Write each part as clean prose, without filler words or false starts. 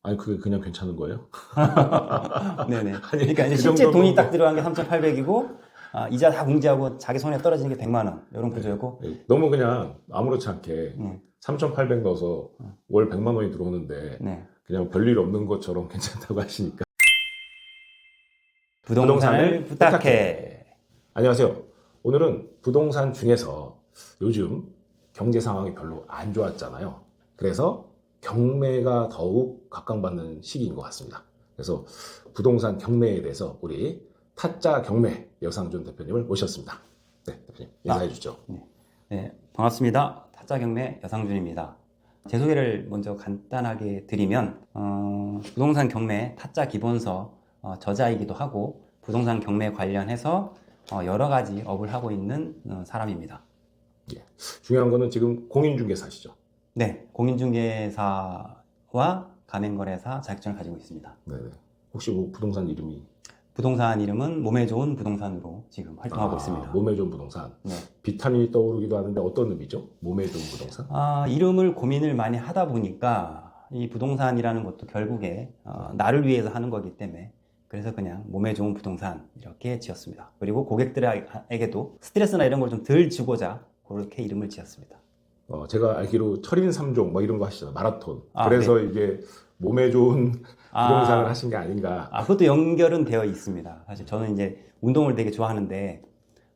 아니 그게 그냥 괜찮은 거예요? 네네. 아니 그러니까 이제 그 실제 정도면 돈이 딱 뭐 들어간 게 3,800이고, 이자 다 공제하고 자기 손에 떨어지는 게 100만 원. 이런 구조였고, 너무 그냥 아무렇지 않게 네. 3,800 넣어서 월 100만 원이 들어오는데 네. 그냥 별일 없는 것처럼 괜찮다고 하시니까 부동산을 부탁해. 안녕하세요. 오늘은 부동산 중에서 요즘 경제 상황이 별로 안 좋았잖아요. 그래서 경매가 더욱 각광받는 시기인 것 같습니다. 그래서 부동산 경매에 대해서 우리 타짜 경매 여상준 대표님을 모셨습니다. 네, 대표님 인사해 주죠. 네, 반갑습니다. 타짜경매 여상준입니다. 제 소개를 먼저 간단하게 드리면, 부동산 경매 타짜 기본서 저자이기도 하고, 부동산 경매 관련해서 여러 가지 업을 하고 있는 사람입니다. 예. 중요한 거는 지금 공인중개사시죠. 네, 공인중개사와 가맹거래사 자격증을 가지고 있습니다. 네네. 혹시 뭐 부동산 이름이 부동산 이름은 몸에 좋은 부동산으로 지금 활동하고 있습니다. 몸에 좋은 부동산. 네. 비타민이 떠오르기도 하는데 어떤 의미죠? 몸에 좋은 부동산? 이름을 고민을 많이 하다 보니까 이 부동산이라는 것도 결국에 나를 위해서 하는 거기 때문에 그래서 그냥 몸에 좋은 부동산 이렇게 지었습니다. 그리고 고객들에게도 스트레스나 이런 걸 좀 덜 주고자 그렇게 이름을 지었습니다. 제가 알기로 철인 3종 뭐 이런 거 하시잖아요. 마라톤. 그래서 네. 이게 몸에 좋은 부동산을 하신 게 아닌가. 그것도 연결은 되어 있습니다. 사실 저는 이제 운동을 되게 좋아하는데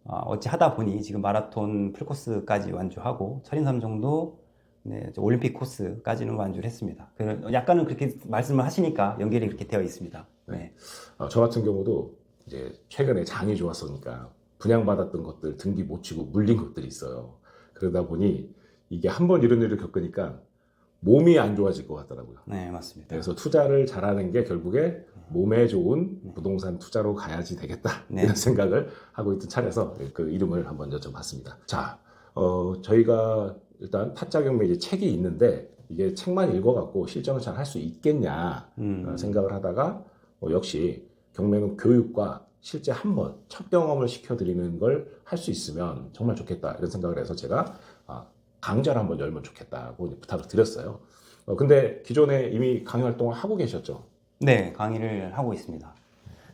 어찌 하다 보니 지금 마라톤 풀코스까지 완주하고 철인 3종도 네, 올림픽 코스까지는 완주를 했습니다. 약간은 그렇게 말씀을 하시니까 연결이 그렇게 되어 있습니다. 네. 저 같은 경우도 이제 최근에 장이 좋았으니까 분양받았던 것들 등기 못 치고 물린 것들이 있어요. 그러다 보니 이게 한번 이런 일을 겪으니까 몸이 안 좋아질 것 같더라고요. 네, 맞습니다. 그래서 투자를 잘하는 게 결국에 몸에 좋은 부동산 투자로 가야지 되겠다. 네. 이런 생각을 하고 있던 차례서 그 이름을 한번 여쭤봤습니다. 자, 저희가 일단 타짜 경매 이제 책이 있는데 이게 책만 읽어갖고 실전을 잘 할 수 있겠냐 생각을 하다가 역시 경매는 교육과 실제 한번 첫 경험을 시켜드리는 걸 할 수 있으면 정말 좋겠다 이런 생각을 해서 제가 강좌를 한번 열면 좋겠다고 부탁을 드렸어요. 근데 기존에 이미 강의 활동을 하고 계셨죠? 네, 강의를 하고 있습니다.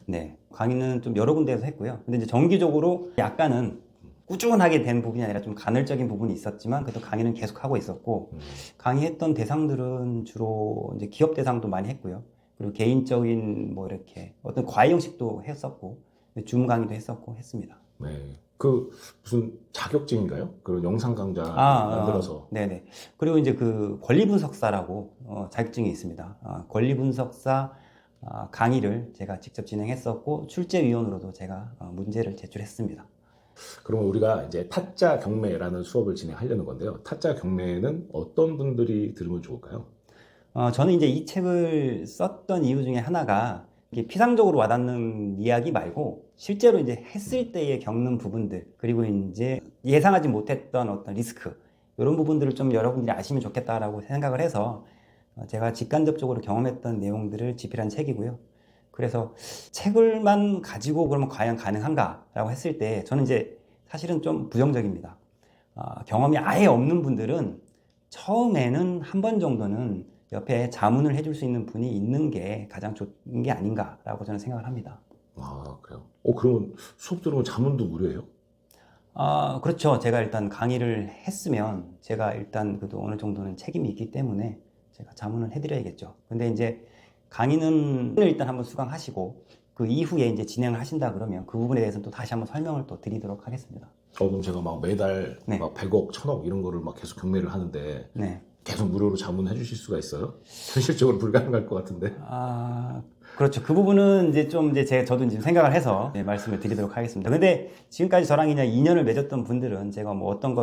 네, 강의는 좀 여러 군데에서 했고요. 근데 이제 정기적으로 약간은 꾸준하게 된 부분이 아니라 좀 간헐적인 부분이 있었지만 그래도 강의는 계속 하고 있었고 강의했던 대상들은 주로 이제 기업 대상도 많이 했고요. 그리고 개인적인 뭐 이렇게 어떤 과외 형식도 했었고 줌 강의도 했었고 했습니다. 네. 그 무슨 자격증인가요? 그런 영상 강좌 만들어서. 네네. 그리고 이제 그 권리분석사라고 자격증이 있습니다. 권리분석사 강의를 제가 직접 진행했었고 출제위원으로도 제가 문제를 제출했습니다. 그러면 우리가 이제 타짜 경매라는 수업을 진행하려는 건데요. 타짜 경매는 어떤 분들이 들으면 좋을까요? 저는 이제 이 책을 썼던 이유 중에 하나가 이게 피상적으로 와닿는 이야기 말고 실제로 이제 했을 때에 겪는 부분들 그리고 이제 예상하지 못했던 어떤 리스크 이런 부분들을 좀 여러분들이 아시면 좋겠다라고 생각을 해서 제가 직간접적으로 경험했던 내용들을 집필한 책이고요. 그래서 책을만 가지고 그러면 과연 가능한가라고 했을 때 저는 이제 사실은 좀 부정적입니다. 경험이 아예 없는 분들은 처음에는 한 번 정도는 옆에 자문을 해줄 수 있는 분이 있는 게 가장 좋은 게 아닌가라고 저는 생각을 합니다. 그래요? 그러면 수업 들으면 자문도 무료예요? 그렇죠. 제가 일단 강의를 했으면 제가 일단 그래도 어느 정도는 책임이 있기 때문에 제가 자문을 해드려야겠죠. 근데 이제 강의는 일단 한번 수강하시고 그 이후에 이제 진행을 하신다 그러면 그 부분에 대해서는 또 다시 한번 설명을 또 드리도록 하겠습니다. 그럼 제가 막 매달 네. 막 100억, 1000억 이런 거를 막 계속 경매를 하는데 네. 계속 무료로 자문해 주실 수가 있어요? 현실적으로 불가능할 것 같은데. 그렇죠. 그 부분은 이제 좀 저도 이제 생각을 해서 말씀을 드리도록 하겠습니다. 근데 지금까지 저랑 그냥 인연을 맺었던 분들은 제가 뭐 어떤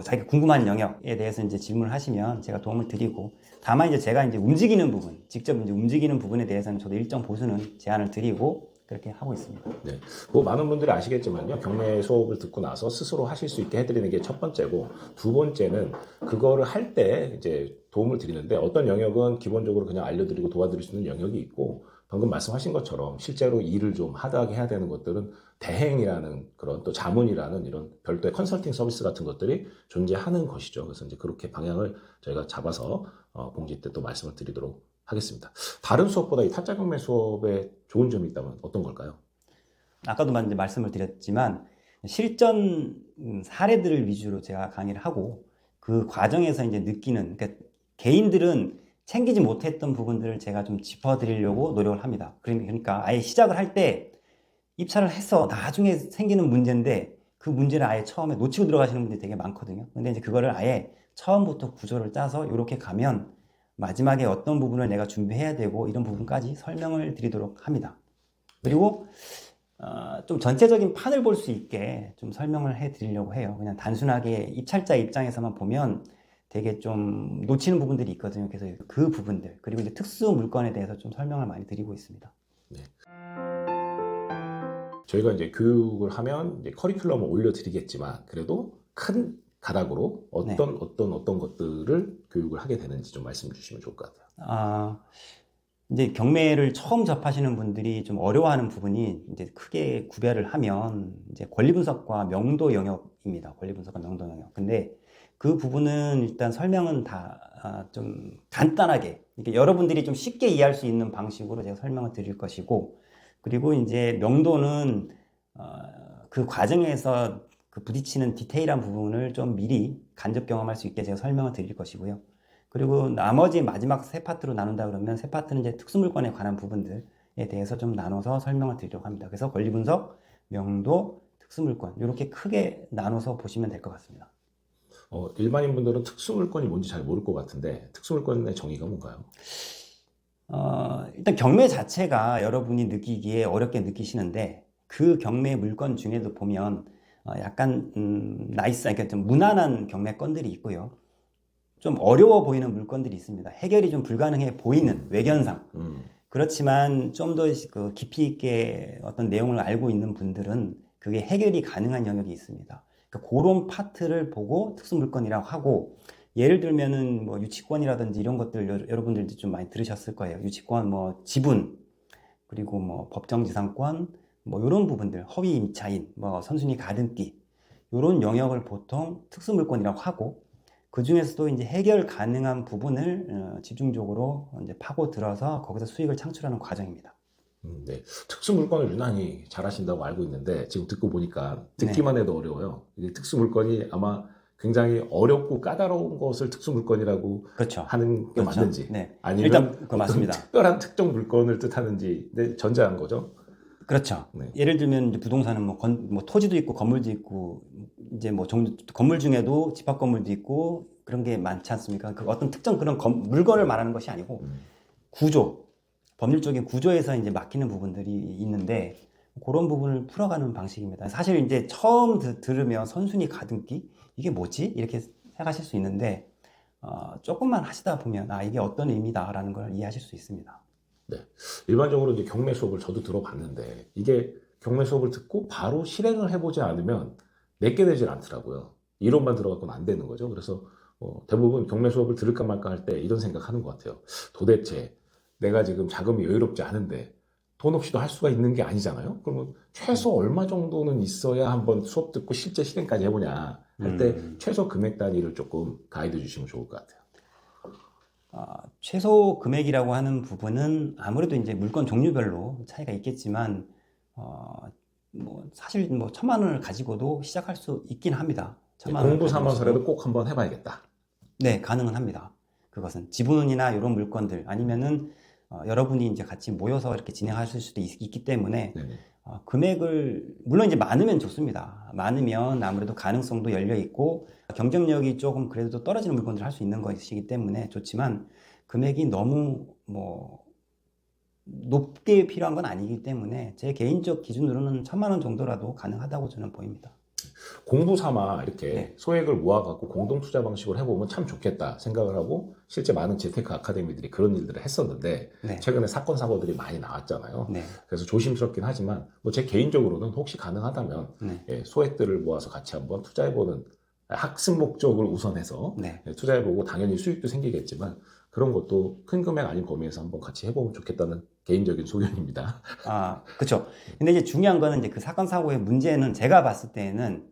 자기가 궁금한 영역에 대해서 이제 질문을 하시면 제가 도움을 드리고 다만 이제 제가 이제 움직이는 부분, 직접 이제 움직이는 부분에 대해서는 저도 일정 보수는 제안을 드리고 그렇게 하고 있습니다. 네. 뭐 많은 분들이 아시겠지만요. 경매 수업을 듣고 나서 스스로 하실 수 있게 해드리는 게 첫 번째고 두 번째는 그거를 할 때 이제 도움을 드리는데 어떤 영역은 기본적으로 그냥 알려드리고 도와드릴 수 있는 영역이 있고 방금 말씀하신 것처럼 실제로 일을 좀 하드하게 해야 되는 것들은 대행이라는 그런 또 자문이라는 이런 별도의 컨설팅 서비스 같은 것들이 존재하는 것이죠. 그래서 이제 그렇게 방향을 저희가 잡아서 봉지 때 또 말씀을 드리도록 하겠습니다. 다른 수업보다 이 타짜 경매 수업에 좋은 점이 있다면 어떤 걸까요? 아까도 이제 말씀을 드렸지만 실전 사례들을 위주로 제가 강의를 하고 그 과정에서 이제 느끼는, 그러니까 개인들은 챙기지 못했던 부분들을 제가 좀 짚어드리려고 노력을 합니다. 그러니까 아예 시작을 할 때 입찰을 해서 나중에 생기는 문제인데 그 문제를 아예 처음에 놓치고 들어가시는 분들이 되게 많거든요. 근데 이제 그거를 아예 처음부터 구조를 짜서 이렇게 가면 마지막에 어떤 부분을 내가 준비해야 되고 이런 부분까지 설명을 드리도록 합니다. 그리고 좀 전체적인 판을 볼 수 있게 좀 설명을 해 드리려고 해요. 그냥 단순하게 입찰자 입장에서만 보면 되게 좀 놓치는 부분들이 있거든요. 그래서 그 부분들, 그리고 이제 특수 물건에 대해서 좀 설명을 많이 드리고 있습니다. 네. 저희가 이제 교육을 하면 이제 커리큘럼을 올려드리겠지만 그래도 큰 가닥으로 어떤 것들을 교육을 하게 되는지 좀 말씀 주시면 좋을 것 같아요. 이제 경매를 처음 접하시는 분들이 좀 어려워하는 부분이 이제 크게 구별을 하면 이제 권리 분석과 명도 영역입니다. 권리 분석과 명도 영역. 근데 그 부분은 일단 설명은 다 좀 간단하게, 이렇게 여러분들이 좀 쉽게 이해할 수 있는 방식으로 제가 설명을 드릴 것이고, 그리고 이제 명도는 그 과정에서 그 부딪히는 디테일한 부분을 좀 미리 간접 경험할 수 있게 제가 설명을 드릴 것이고요. 그리고 나머지 마지막 세 파트로 나눈다 그러면 세 파트는 이제 특수물건에 관한 부분들에 대해서 좀 나눠서 설명을 드리려고 합니다. 그래서 권리분석, 명도, 특수물건 이렇게 크게 나눠서 보시면 될 것 같습니다. 일반인 분들은 특수물건이 뭔지 잘 모를 것 같은데 특수물건의 정의가 뭔가요? 일단 경매 자체가 여러분이 느끼기에 어렵게 느끼시는데 그 경매 물건 중에도 보면 약간 나이스, 그러니까 좀 무난한 경매 건들이 있고요. 좀 어려워 보이는 물건들이 있습니다. 해결이 좀 불가능해 보이는 외견상. 그렇지만 좀 더 그 깊이 있게 어떤 내용을 알고 있는 분들은 그게 해결이 가능한 영역이 있습니다. 그러니까 그런 파트를 보고 특수물건이라고 하고, 예를 들면은 뭐 유치권이라든지 이런 것들 여러분들도 좀 많이 들으셨을 거예요. 유치권, 뭐 지분, 그리고 뭐 법정지상권, 뭐 이런 부분들, 허위 임차인, 뭐 선순위 가등기, 이런 영역을 보통 특수물건이라고 하고, 그 중에서도 이제 해결 가능한 부분을 집중적으로 이제 파고 들어서 거기서 수익을 창출하는 과정입니다. 네. 특수물건을 유난히 잘하신다고 알고 있는데 지금 듣고 보니까 듣기만 해도 어려워요. 이게 특수물건이 아마 굉장히 어렵고 까다로운 것을 특수물건이라고 그렇죠. 하는 게 그렇죠. 맞는지, 네. 아니면 일단 어떤 맞습니다. 특별한 특정 물건을 뜻하는지 전제한 거죠. 그렇죠. 네. 예를 들면 이제 부동산은 뭐 토지도 있고 건물도 있고, 이제 뭐 건물 중에도 집합 건물도 있고 그런 게 많지 않습니까? 그 어떤 특정 그런 물건을 말하는 것이 아니고 구조, 법률적인 구조에서 이제 막히는 부분들이 있는데 그런 부분을 풀어가는 방식입니다. 사실 이제 처음 들으면 선순위 가등기 이게 뭐지? 이렇게 생각하실 수 있는데 조금만 하시다 보면 이게 어떤 의미다라는 걸 이해하실 수 있습니다. 네. 일반적으로 이제 경매 수업을 저도 들어봤는데 이게 경매 수업을 듣고 바로 실행을 해보지 않으면 내게 되질 않더라고요. 이론만 들어갖고는 안 되는 거죠. 그래서 대부분 경매 수업을 들을까 말까 할 때 이런 생각하는 것 같아요. 도대체 내가 지금 자금이 여유롭지 않은데 돈 없이도 할 수가 있는 게 아니잖아요. 그러면 최소 얼마 정도는 있어야 한번 수업 듣고 실제 실행까지 해보냐 할 때 최소 금액 단위를 조금 가이드 주시면 좋을 것 같아요. 최소 금액이라고 하는 부분은 아무래도 이제 물건 종류별로 차이가 있겠지만 뭐 사실 뭐 1,000만 원을 가지고도 시작할 수 있긴 합니다. 공부 삼아서라도 꼭 한번 해봐야겠다. 네, 가능은 합니다. 그것은 지분이나 이런 물건들 아니면은 여러분이 이제 같이 모여서 이렇게 진행하실 수도 있기 때문에 금액을 물론 이제 많으면 좋습니다. 많으면 아무래도 가능성도 열려 있고 경쟁력이 조금 그래도 떨어지는 물건들을 할 수 있는 것이기 때문에 좋지만 금액이 너무 뭐 높게 필요한 건 아니기 때문에 제 개인적 기준으로는 1,000만 원 정도라도 가능하다고 저는 보입니다. 공부 삼아 이렇게 소액을 모아갖고 공동투자 방식으로 해보면 참 좋겠다 생각을 하고 실제 많은 재테크 아카데미들이 그런 일들을 했었는데 최근에 사건 사고들이 많이 나왔잖아요. 그래서 조심스럽긴 하지만 뭐 제 개인적으로는 혹시 가능하다면 소액들을 모아서 같이 한번 투자해보는, 학습 목적을 우선해서 투자해보고 당연히 수익도 생기겠지만 그런 것도 큰 금액 아닌 범위에서 한번 같이 해보면 좋겠다는 개인적인 소견입니다. 그렇죠. 근데 이제 중요한 거는 이제 그 사건 사고의 문제는 제가 봤을 때는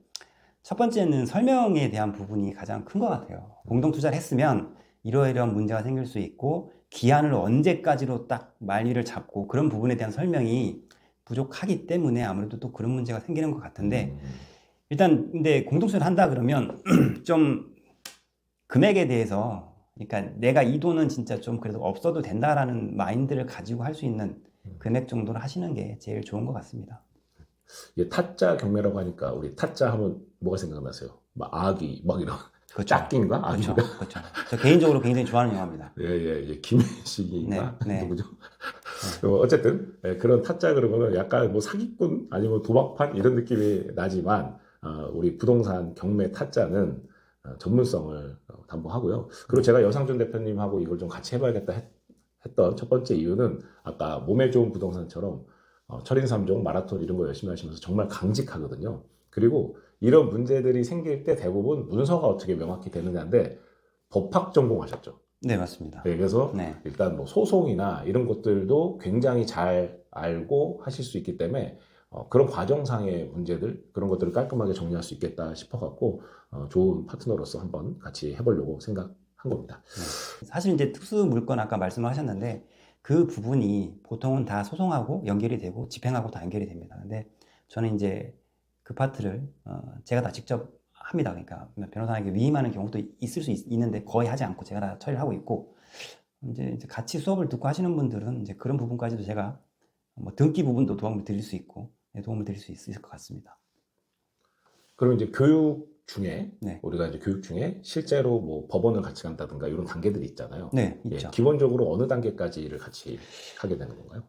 첫 번째는 설명에 대한 부분이 가장 큰 것 같아요. 공동 투자를 했으면 이러이러한 문제가 생길 수 있고 기한을 언제까지로 딱 만리를 잡고 그런 부분에 대한 설명이 부족하기 때문에 아무래도 또 그런 문제가 생기는 것 같은데 일단 근데 공동수를 한다 그러면 좀 금액에 대해서 그러니까 내가 이 돈은 진짜 좀 그래도 없어도 된다라는 마인드를 가지고 할 수 있는 금액 정도를 하시는 게 제일 좋은 것 같습니다. 이게 타짜 경매라고 하니까 우리 타짜 하면 뭐가 생각나세요? 막 아기 막 이런 그렇죠. 짝기인가? 그렇죠. 아기인가? 그렇죠. 저 개인적으로 굉장히 좋아하는 영화입니다. 예, 김혜식인가? 네, 네. 누구죠? 어쨌든 그런 타짜 그러면은 약간 뭐 사기꾼 아니면 도박판 이런 느낌이 나지만 우리 부동산 경매 타짜는 전문성을 담보하고요. 그리고 제가 여상준 대표님하고 이걸 좀 같이 해봐야겠다 했던 첫 번째 이유는 아까 몸에 좋은 부동산처럼 철인 3종 마라톤 이런 거 열심히 하시면서 정말 강직하거든요. 그리고 이런 문제들이 생길 때 대부분 문서가 어떻게 명확히 되느냐인데 법학 전공하셨죠. 네, 맞습니다. 네, 그래서 네. 일단 뭐 소송이나 이런 것들도 굉장히 잘 알고 하실 수 있기 때문에 그런 과정상의 문제들 그런 것들을 깔끔하게 정리할 수 있겠다 싶어갖고 좋은 파트너로서 한번 같이 해보려고 생각한 겁니다. 네. 사실 이제 특수 물건 아까 말씀하셨는데 그 부분이 보통은 다 소송하고 연결이 되고 집행하고 다 연결이 됩니다. 근데 저는 이제 그 파트를 제가 다 직접 합니다. 그러니까 변호사에게 위임하는 경우도 있을 수 있는데 거의 하지 않고 제가 다 처리를 하고 있고 이제 같이 수업을 듣고 하시는 분들은 이제 그런 부분까지도 제가 뭐 등기 부분도 도움을 드릴 수 있고 도움을 드릴 수 있을 것 같습니다. 그럼 이제 교육 중에 네. 우리가 이제 교육 중에 실제로 뭐 법원을 같이 간다든가 이런 단계들이 있잖아요. 네, 예, 있죠. 기본적으로 어느 단계까지를 같이 하게 되는 건가요?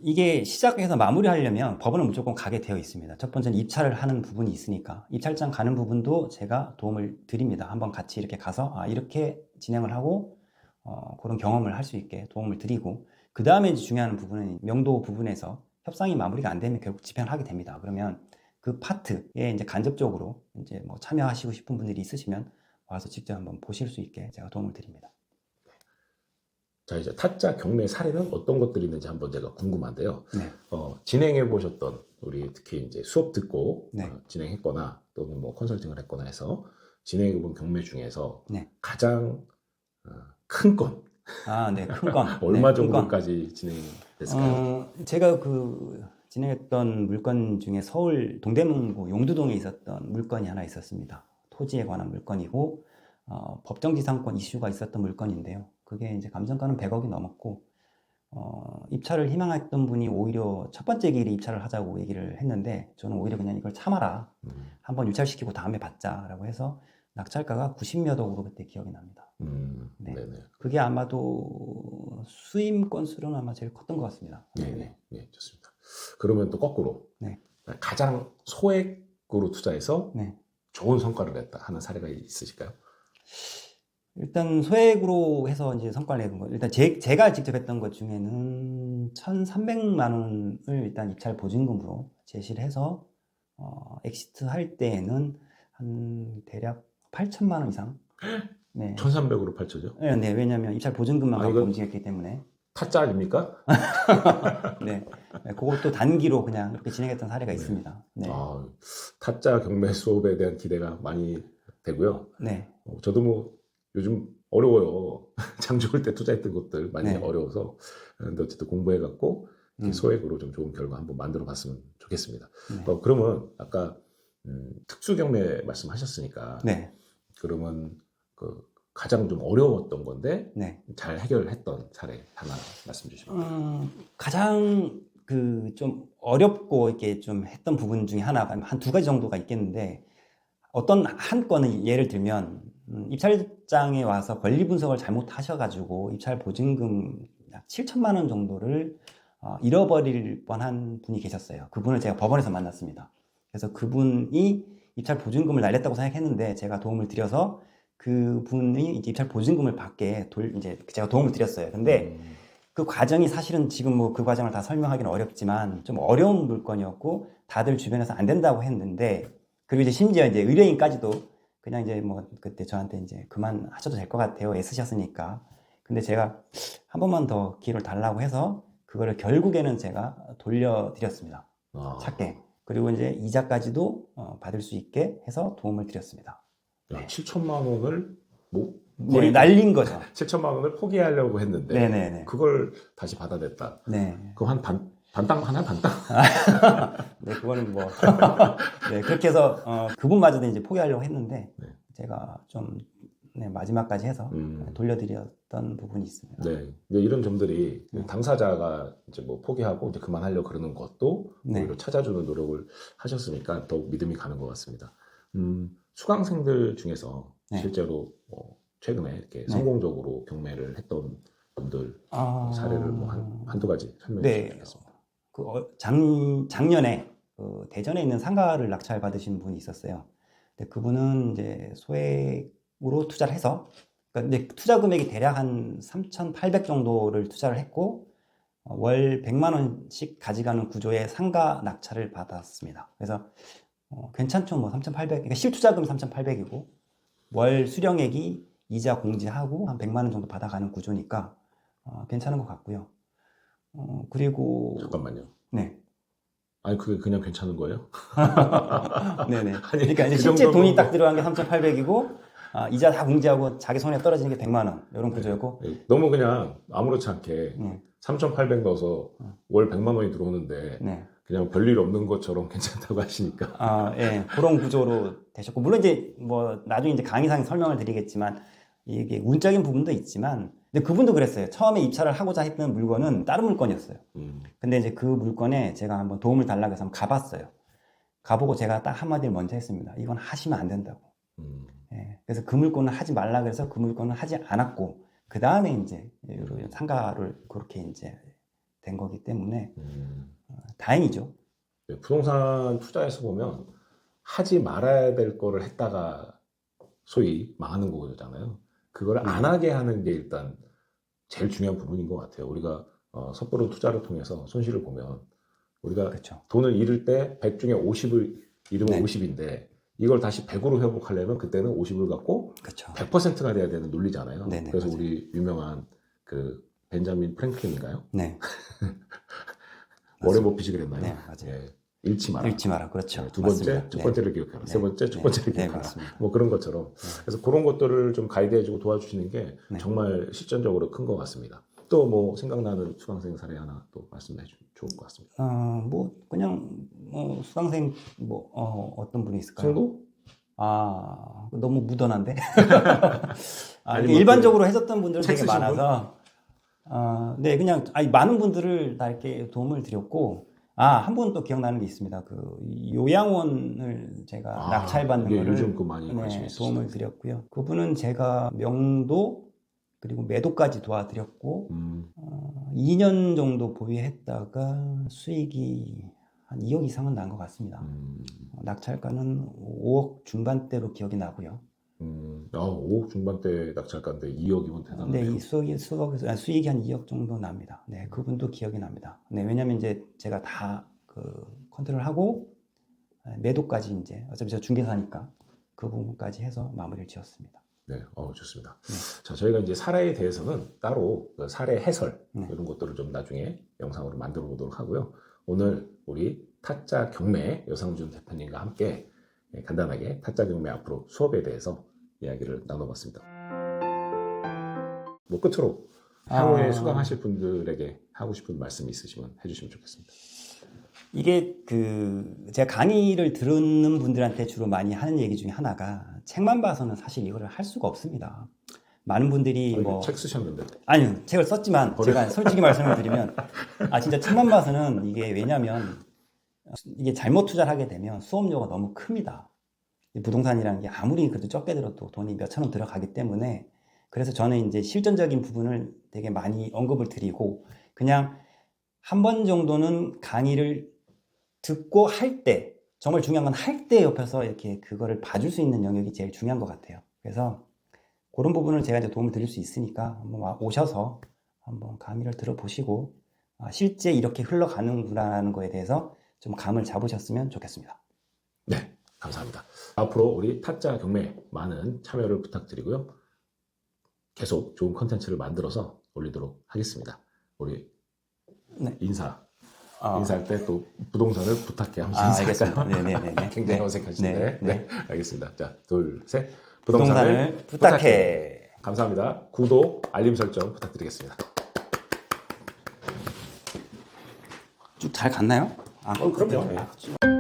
이게 시작해서 마무리하려면 법원은 무조건 가게 되어 있습니다. 첫 번째는 입찰을 하는 부분이 있으니까 입찰장 가는 부분도 제가 도움을 드립니다. 한번 같이 이렇게 가서 이렇게 진행을 하고 그런 경험을 할 수 있게 도움을 드리고 그 다음에 중요한 부분은 명도 부분에서 협상이 마무리가 안 되면 결국 집행을 하게 됩니다. 그러면 그 파트에 이제 간접적으로 이제 뭐 참여하시고 싶은 분들이 있으시면 와서 직접 한번 보실 수 있게 제가 도움을 드립니다. 자, 이제 타짜 경매 사례는 어떤 것들이 있는지 한번 제가 궁금한데요. 네. 진행해 보셨던 우리 특히 이제 수업 듣고 네. 진행했거나 또는 뭐 컨설팅을 했거나 해서 진행해 본 경매 중에서 네. 가장 큰 건 네, 큰 건. 얼마 네, 큰 건. 정도까지 진행됐을까요? 제가 그 진행했던 물건 중에 서울 동대문구 용두동에 있었던 물건이 하나 있었습니다. 토지에 관한 물건이고 법정지상권 이슈가 있었던 물건인데요. 그게 이제 감정가는 100억이 넘었고 입찰을 희망했던 분이 오히려 첫 번째 기일에 입찰을 하자고 얘기를 했는데 저는 오히려 그냥 이걸 참아라. 한번 유찰시키고 다음에 받자라고 해서 낙찰가가 90몇 억으로 그때 기억이 납니다. 네. 네네. 그게 아마도 수임 건수로는 아마 제일 컸던 것 같습니다. 네, 좋습니다. 그러면 또 거꾸로 네. 가장 소액으로 투자해서 네. 좋은 성과를 냈다 하는 사례가 있으실까요? 일단 소액으로 해서 이제 성과를 내는 거 일단 제가 직접 했던 것 중에는 1,300만 원을 일단 입찰 보증금으로 제시를 해서 엑시트 할 때에는 한 대략 8천만 원 이상. 네. 1,300으로 팔쳐죠? 네, 왜냐하면 입찰 보증금만 갖고 이건 움직였기 때문에. 타짜 아닙니까? 네. 그것도 단기로 그냥 이렇게 진행했던 사례가 있습니다. 네. 타짜 경매 수업에 대한 기대가 많이 되고요. 네. 저도 뭐 요즘 어려워요. 장 좋을 때 투자했던 것들 많이 네. 어려워서. 근데 어쨌든 공부해갖고 소액으로 좀 좋은 결과 한번 만들어 봤으면 좋겠습니다. 네. 그러면 아까 특수 경매 말씀하셨으니까. 네. 그러면 그 가장 좀 어려웠던 건데 네. 잘 해결했던 사례 하나 말씀 주시면. 가장 그 좀 어렵고 이렇게 좀 했던 부분 중에 하나가 한 두 가지 정도가 있겠는데 어떤 한 건은 예를 들면 입찰장에 와서 권리 분석을 잘못하셔가지고 입찰 보증금 약 7천만 원 정도를 잃어버릴 뻔한 분이 계셨어요. 그분을 제가 법원에서 만났습니다. 그래서 그분이 입찰 보증금을 날렸다고 생각했는데 제가 도움을 드려서 그분이 이제 입찰 보증금을 받게 이제 제가 도움을 드렸어요. 근데 그 과정이 사실은 지금 뭐 그 과정을 다 설명하기는 어렵지만 좀 어려운 물건이었고 다들 주변에서 안 된다고 했는데 그리고 이제 심지어 이제 의뢰인까지도 그냥 이제 뭐 그때 저한테 이제 그만 하셔도 될 것 같아요. 애쓰셨으니까. 근데 제가 한 번만 더 기회를 달라고 해서 그거를 결국에는 제가 돌려드렸습니다. 찾게. 그리고 이제 이자까지도 받을 수 있게 해서 도움을 드렸습니다. 네. 7천만 원을 뭐 네, 날린 거죠. 7천만 원을 포기하려고 했는데 네네네. 그걸 다시 받아냈다. 네. 그거 한 반땅 하나 반땅? 네, 그거는 뭐. 네, 그렇게 해서, 그분마저도 이제 포기하려고 했는데, 네. 제가 좀, 네, 마지막까지 해서 돌려드렸던 부분이 있습니다. 네. 이제 이런 점들이 당사자가 이제 뭐 포기하고 이제 그만하려고 그러는 것도 네. 오히려 찾아주는 노력을 하셨으니까 더욱 믿음이 가는 것 같습니다. 수강생들 중에서 네. 실제로 최근에 이렇게 성공적으로 경매를 했던 분들 사례를 뭐 한두 가지 설명해 네. 주시면 좋겠습니다. 작년에 대전에 있는 상가를 낙찰 받으신 분이 있었어요. 근데 그분은 이제 소액으로 투자를 해서, 그러니까 이제 투자 금액이 대략 한 3,800 정도를 투자를 했고, 월 100만 원씩 가져가는 구조의 상가 낙찰을 받았습니다. 그래서 괜찮죠. 뭐 3,800, 그러니까 실투자금 3,800이고 월 수령액이 이자 공제하고 한 100만 원 정도 받아가는 구조니까 괜찮은 것 같고요. 그리고 잠깐만요. 네. 아니 그게 그냥 괜찮은 거예요? 네네. 아니, 그러니까 이제 그 실제 정도면 돈이 딱 들어간 게 3,800이고 이자 다 공제하고 자기 손에 떨어지는 게 100만 원 이런 구조였고. 너무 그냥 아무렇지 않게 네. 3,800 넣어서 월 100만 원이 들어오는데 네. 그냥 별일 없는 것처럼 괜찮다고 하시니까. 예, 그런 구조로 되셨고, 물론 이제 뭐 나중에 이제 강의상 설명을 드리겠지만 이게 운적인 부분도 있지만, 근데 그분도 그랬어요. 처음에 입찰을 하고자 했던 물건은 다른 물건이었어요. 근데 이제 그 물건에 제가 한번 도움을 달라고 해서 한번 가봤어요. 가보고 제가 딱 한마디를 먼저 했습니다. 이건 하시면 안 된다고. 예, 그래서 그 물건은 하지 말라 그래서 그 물건은 하지 않았고, 그 다음에 이제 상가를 그렇게 이제 된 거기 때문에 다행이죠. 네, 부동산 투자에서 보면 하지 말아야 될 거를 했다가 소위 망하는 거잖아요. 그걸 안 하게 하는 게 일단 제일 중요한 부분인 것 같아요. 우리가 섣부른 투자를 통해서 손실을 보면 우리가 그렇죠. 돈을 잃을 때 100 중에 50을 잃으면 네. 50인데 이걸 다시 100으로 회복하려면 그때는 50을 갖고 그렇죠. 100%가 돼야 되는 논리잖아요. 네네, 그래서 맞아요. 우리 유명한 그 벤자민 프랭클린인가요? 네. 워렌 버핏이 그랬나요? 네, 맞아요. 예, 잃지 마라. 잃지 마라. 그렇죠. 네, 두 번째, 맞습니다. 첫 네. 번째를 기억해라. 네. 세 번째, 첫 네. 번째를 네, 기억해라. 맞습니다. 뭐 그런 것처럼. 그래서 그런 것들을 좀 가이드해주고 도와주시는 게 네. 정말 실전적으로 큰 것 같습니다. 또 뭐 생각나는 수강생 사례 하나 또 말씀해 주면 좋을 것 같습니다. 뭐 그냥 수강생 뭐 어떤 분이 있을까요? 성도? 너무 무던한데. 아니, 이게 뭐 일반적으로 해줬던 분들은 책 되게 쓰신 많아서 네, 그냥 많은 분들을 다 이렇게 도움을 드렸고, 한 분 또 기억나는 게 있습니다. 그 요양원을 제가 낙찰받는 이게 거를 요즘 그 많이 관심이 네, 있으시죠. 도움을 드렸고요. 그분은 제가 명도 그리고 매도까지 도와드렸고 2년 정도 보유했다가 수익이 한 2억 이상은 난 것 같습니다. 낙찰가는 5억 중반대로 기억이 나고요. 5억 중반대 낙찰가인데 2억이면 대단하네요. 네, 이 수익이 한 2억 정도 납니다. 네, 그분도 기억이 납니다. 네, 왜냐면 이제 제가 다 그 컨트롤하고 매도까지 이제 어차피 저 중개사니까 그 부분까지 해서 마무리를 지었습니다. 네, 좋습니다. 자, 저희가 이제 사례에 대해서는 따로 그 사례 해설 이런 것들을 좀 나중에 영상으로 만들어 보도록 하고요. 오늘 우리 타짜 경매 여상준 대표님과 함께 간단하게 타짜 경매 앞으로 수업에 대해서 이야기를 나눠봤습니다. 뭐 끝으로 향후에 수강하실 분들에게 하고 싶은 말씀 있으시면 해주시면 좋겠습니다. 이게 제가 강의를 듣는 분들한테 주로 많이 하는 얘기 중에 하나가, 책만 봐서는 사실 이거를 할 수가 없습니다. 많은 분들이 책 쓰셨는데. 아니요, 책을 썼지만 제가 솔직히 말씀을 드리면 진짜 책만 봐서는 이게, 왜냐면 이게 잘못 투자를 하게 되면 수업료가 너무 큽니다. 부동산이라는 게 아무리 그래도 적게 들어도 돈이 몇천 원 들어가기 때문에, 그래서 저는 이제 실전적인 부분을 되게 많이 언급을 드리고, 그냥 한 번 정도는 강의를 듣고 할 때, 정말 중요한 건 할 때 옆에서 이렇게 그거를 봐줄 수 있는 영역이 제일 중요한 것 같아요. 그래서 그런 부분을 제가 이제 도움을 드릴 수 있으니까 한번 오셔서 한번 강의를 들어보시고 실제 이렇게 흘러가는구나라는 거에 대해서 좀 감을 잡으셨으면 좋겠습니다. 네, 감사합니다. 앞으로 우리 타짜 경매 많은 참여를 부탁드리고요. 계속 좋은 컨텐츠를 만들어서 올리도록 하겠습니다. 우리 인사할 때 또 부동산을 부탁해 하면서 알겠습니다. 네네네. 굉장히 어색하신데. 네. 알겠습니다. 자, 둘, 셋. 부동산을 부탁해. 감사합니다. 구독, 알림 설정 부탁드리겠습니다. 쭉 잘 갔나요? 그럼요. 예.